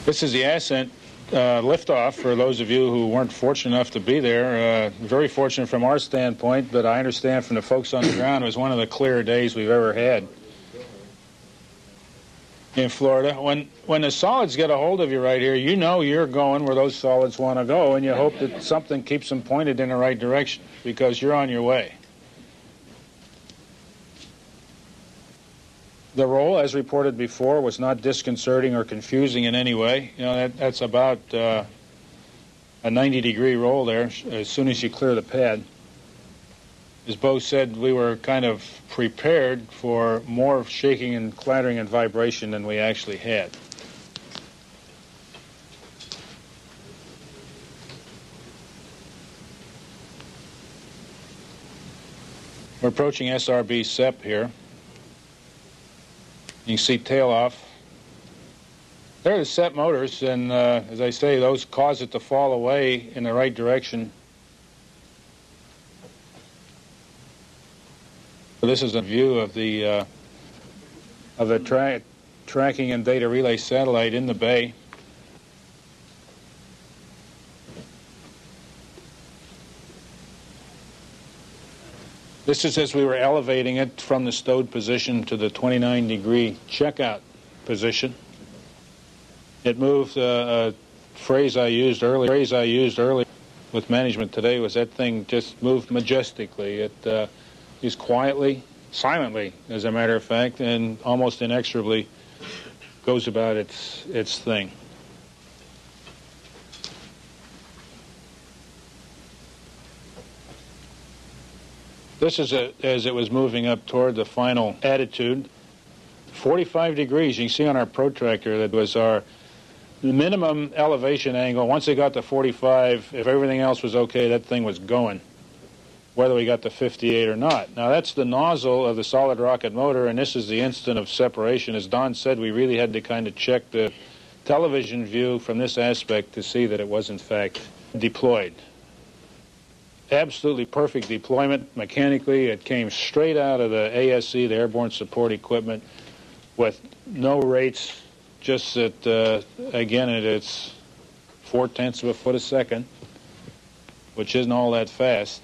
This is the ascent liftoff for those of you who weren't fortunate enough to be there. Very fortunate from our standpoint, but I understand from the folks on the ground it was one of the clearer days we've ever had in Florida. When the solids get a hold of you right here, you know you're going where those solids want to go, and you hope that something keeps them pointed in the right direction because you're on your way. The roll, as reported before, was not disconcerting or confusing in any way. You know, that's about a 90-degree roll there as soon as you clear the pad. As Bo said, we were kind of prepared for more shaking and clattering and vibration than we actually had. We're approaching SRB SEP here. You can see tail off. They're the SEP motors, and as I say, those cause it to fall away in the right direction. So this is a view of the tracking and data relay satellite in the bay. This is as we were elevating it from the stowed position to the 29-degree checkout position. It moved, a phrase I used earlier with management today was that thing just moved majestically. It is quietly, silently, as a matter of fact, and almost inexorably goes about its thing. This is as it was moving up toward the final attitude. 45 degrees, you can see on our protractor that was our minimum elevation angle. Once it got to 45, if everything else was okay, that thing was going, whether we got to 58 or not. Now that's the nozzle of the solid rocket motor, and this is the instant of separation. As Don said, we really had to kind of check the television view from this aspect to see that it was in fact deployed. Absolutely perfect deployment mechanically. It came straight out of the ASE, the Airborne Support Equipment, with no rates, just at, again, at its 0.4 of a foot a second, which isn't all that fast.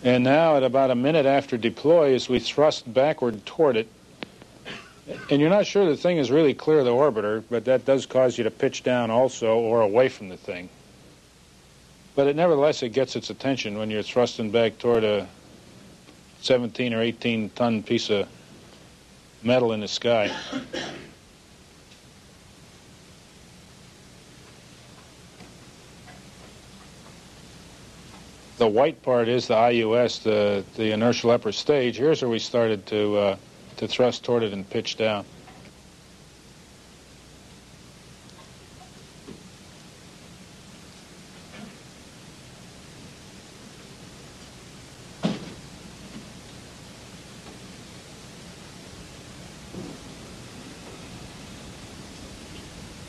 And now at about a minute after deploy, as we thrust backward toward it, and you're not sure the thing is really clear of the orbiter, but that does cause you to pitch down also or away from the thing. But nevertheless, it gets its attention when you're thrusting back toward a 17 or 18-ton piece of metal in the sky. The white part is the IUS, the inertial upper stage. Here's where we started to thrust toward it and pitch down.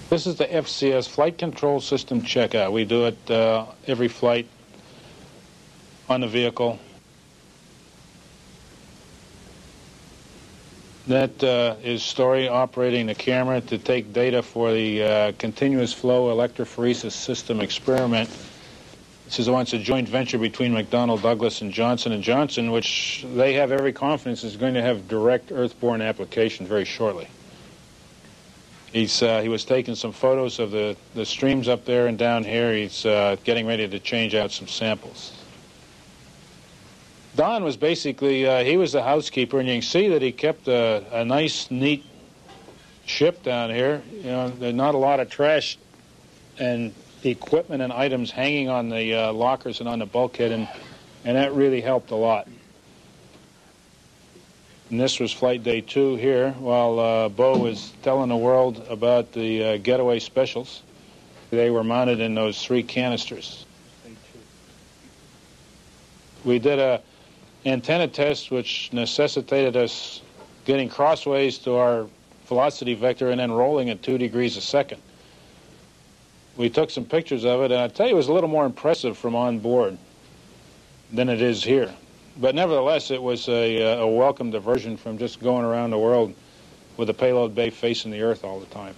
This is the FCS Flight Control System checkout. We do it every flight on the vehicle. That is Story operating the camera to take data for the continuous flow electrophoresis system experiment. This is a joint venture between McDonnell Douglas and Johnson & Johnson, which they have every confidence is going to have direct earthborne application very shortly. He was taking some photos of the streams up there and down here. He's getting ready to change out some samples. Don was basically, he was the housekeeper, and you can see that he kept a nice, neat ship down here. You know, there's not a lot of trash and equipment and items hanging on the lockers and on the bulkhead, and that really helped a lot. And this was flight day 2 here, while Bo was telling the world about the getaway specials. They were mounted in those 3 canisters. We did a antenna test which necessitated us getting crossways to our velocity vector and then rolling at 2 degrees a second. We took some pictures of it, and I tell you, it was a little more impressive from on board than it is here. But nevertheless, it was a welcome diversion from just going around the world with the payload bay facing the Earth all the time.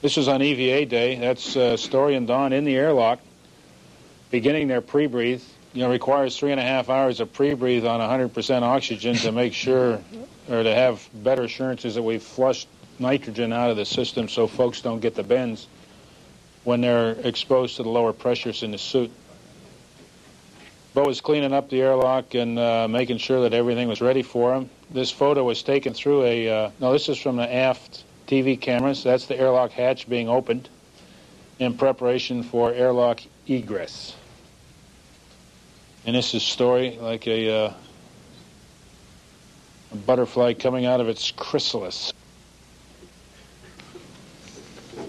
This is on EVA day. That's Story and Dawn in the airlock, beginning their pre-breathe. You know, requires 3.5 hours of pre-breathe on 100% oxygen to make sure, or to have better assurances that we've flushed nitrogen out of the system so folks don't get the bends when they're exposed to the lower pressures in the suit. Bo was cleaning up the airlock and making sure that everything was ready for him. This photo was taken through no, this is from the aft TV cameras. That's the airlock hatch being opened in preparation for airlock egress. And this is Story, like a butterfly coming out of its chrysalis.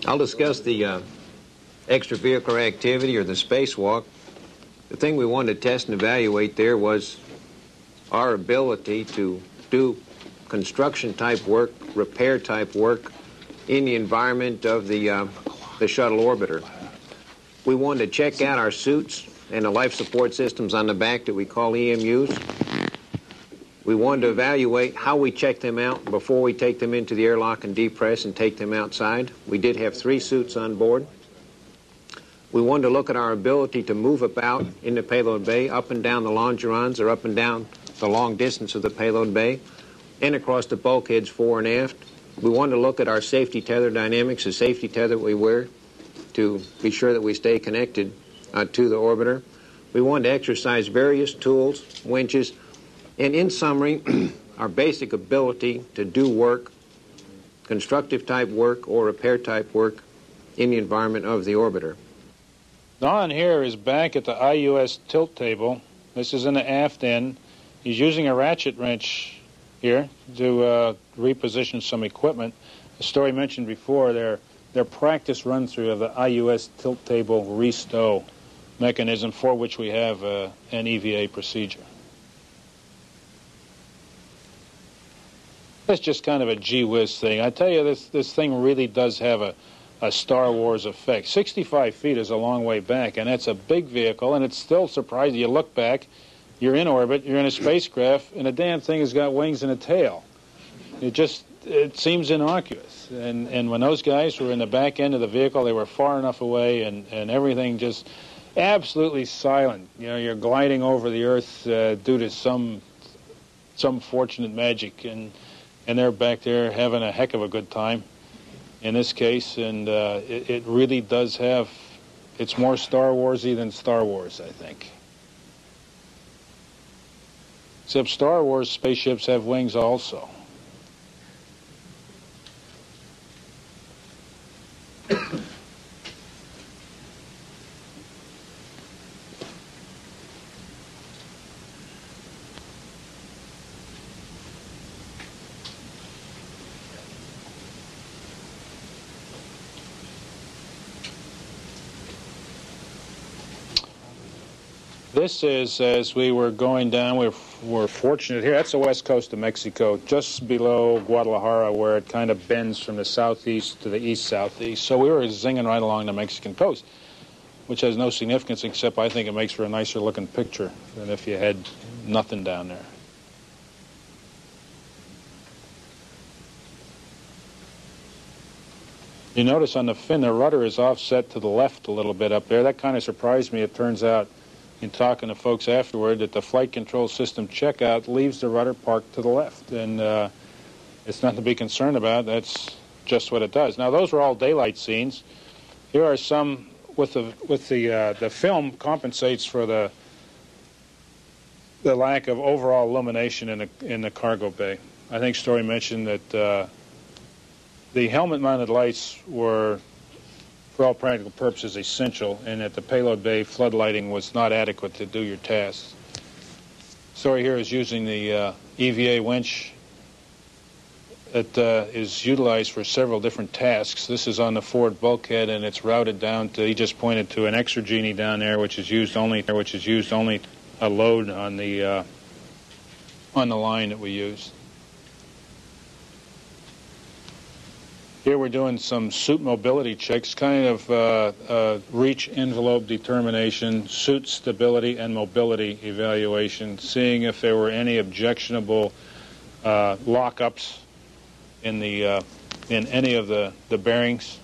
I'll discuss the extravehicular activity, or the spacewalk. The thing we wanted to test and evaluate there was our ability to do construction-type work, repair-type work in the environment of the shuttle orbiter. We wanted to check out our suits and the life support systems on the back that we call EMUs. We wanted to evaluate how we check them out before we take them into the airlock and depress and take them outside. We did have 3 suits on board. We wanted to look at our ability to move about in the payload bay, up and down the longerons, or up and down the long distance of the payload bay, and across the bulkheads fore and aft. We wanted to look at our safety tether dynamics, the safety tether we wear, to be sure that we stay connected to the orbiter. We wanted to exercise various tools, winches, and in summary, our basic ability to do work, constructive type work or repair type work in the environment of the orbiter. Don here is back at the IUS tilt table. This is in the aft end. He's using a ratchet wrench here to reposition some equipment. The Story mentioned before, their practice run-through of the IUS tilt table restow mechanism, for which we have an EVA procedure. That's just kind of a gee whiz thing. I tell you, this thing really does have a Star Wars effect. 65 feet is a long way back, and that's a big vehicle, and it's still surprising. You look back, you're in orbit, you're in a spacecraft, and the damn thing has got wings and a tail. It seems innocuous. And when those guys were in the back end of the vehicle, they were far enough away, and everything just absolutely silent. You know, you're gliding over the Earth due to some fortunate magic, and they're back there having a heck of a good time in this case, and it really does have, it's more Star Warsy than Star Wars, I think. Except Star Wars spaceships have wings also. This is, as we were going down, we're fortunate here. That's the west coast of Mexico, just below Guadalajara, where it kind of bends from the southeast to the east-southeast. So we were zinging right along the Mexican coast, which has no significance, except I think it makes for a nicer-looking picture than if you had nothing down there. You notice on the fin, the rudder is offset to the left a little bit up there. That kind of surprised me. It turns out, in talking to folks afterward, that the flight control system checkout leaves the rudder parked to the left, and it's nothing to be concerned about. That's just what it does. Now, those were all daylight scenes. Here are some with the film compensates for the lack of overall illumination in the cargo bay. I think Story mentioned that the helmet-mounted lights were, for all practical purposes, essential, and that the payload bay floodlighting was not adequate to do your tasks. Story here is using the EVA winch that is utilized for several different tasks. This is on the forward bulkhead, and it's routed down to, he just pointed to an exergenie down there, which is used only a load on the line that we use. Here we're doing some suit mobility checks, kind of reach envelope determination, suit stability and mobility evaluation, seeing if there were any objectionable lockups in any of the bearings.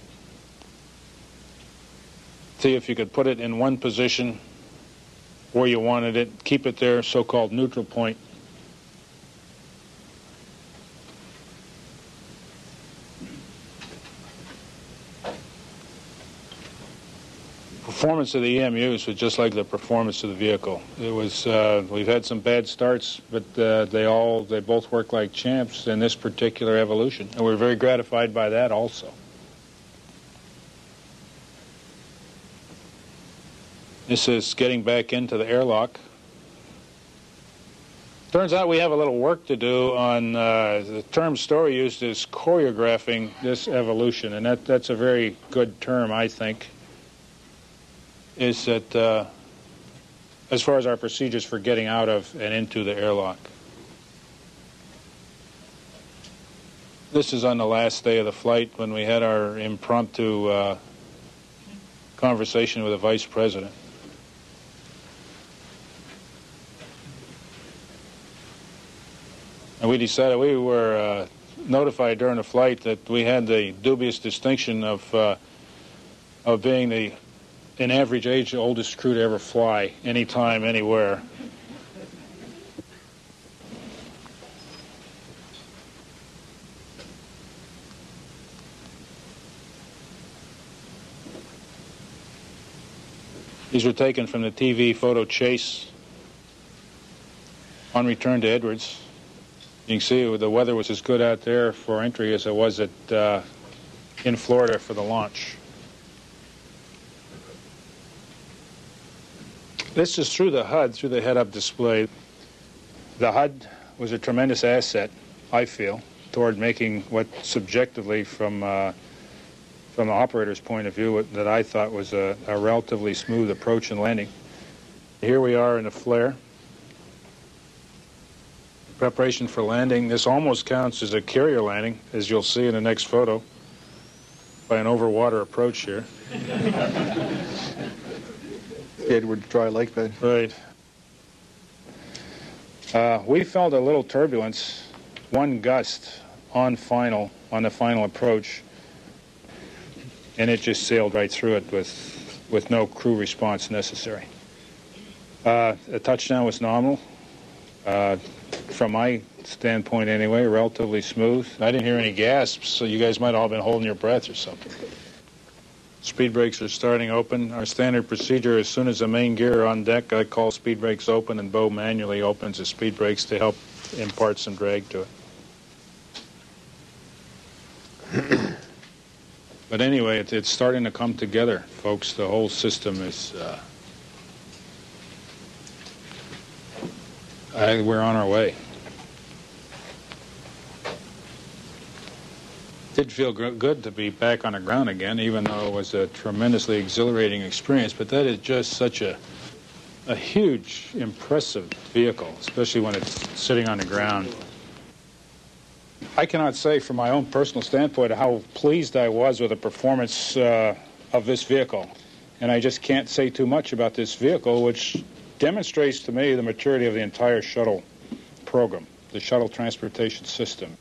See if you could put it in one position where you wanted it, keep it there, so-called neutral point. Performance of the EMUs was just like the performance of the vehicle. It was we've had some bad starts, but they both work like champs in this particular evolution, and we're very gratified by that also. This is getting back into the airlock. Turns out we have a little work to do on the term Story used is choreographing this evolution, and that's a very good term, I think. Is that as far as our procedures for getting out of and into the airlock. This is on the last day of the flight when we had our impromptu conversation with the Vice President. And we decided, we were notified during the flight that we had the dubious distinction of being in average age, the oldest crew to ever fly, anytime, anywhere. These were taken from the TV photo chase on return to Edwards. You can see the weather was as good out there for entry as it was in Florida for the launch. This is through the HUD, through the head-up display. The HUD was a tremendous asset, I feel, toward making what subjectively, from the operator's point of view, that I thought was a relatively smooth approach and landing. Here we are in a flare. Preparation for landing. This almost counts as a carrier landing, as you'll see in the next photo, by an overwater approach here. Edward dry lake bed. Right. We felt a little turbulence, one gust on the final approach, and it just sailed right through it with no crew response necessary. The touchdown was nominal. From my standpoint anyway, relatively smooth. I didn't hear any gasps, so you guys might all have been holding your breath or something. Speed brakes are starting open. Our standard procedure, as soon as the main gear are on deck, I call speed brakes open, and Bo manually opens the speed brakes to help impart some drag to it. But anyway, it's starting to come together, folks. The whole system is... we're on our way. Did feel good to be back on the ground again, even though it was a tremendously exhilarating experience. But that is just such a huge, impressive vehicle, especially when it's sitting on the ground. I cannot say from my own personal standpoint how pleased I was with the performance of this vehicle. And I just can't say too much about this vehicle, which demonstrates to me the maturity of the entire shuttle program, the shuttle transportation system.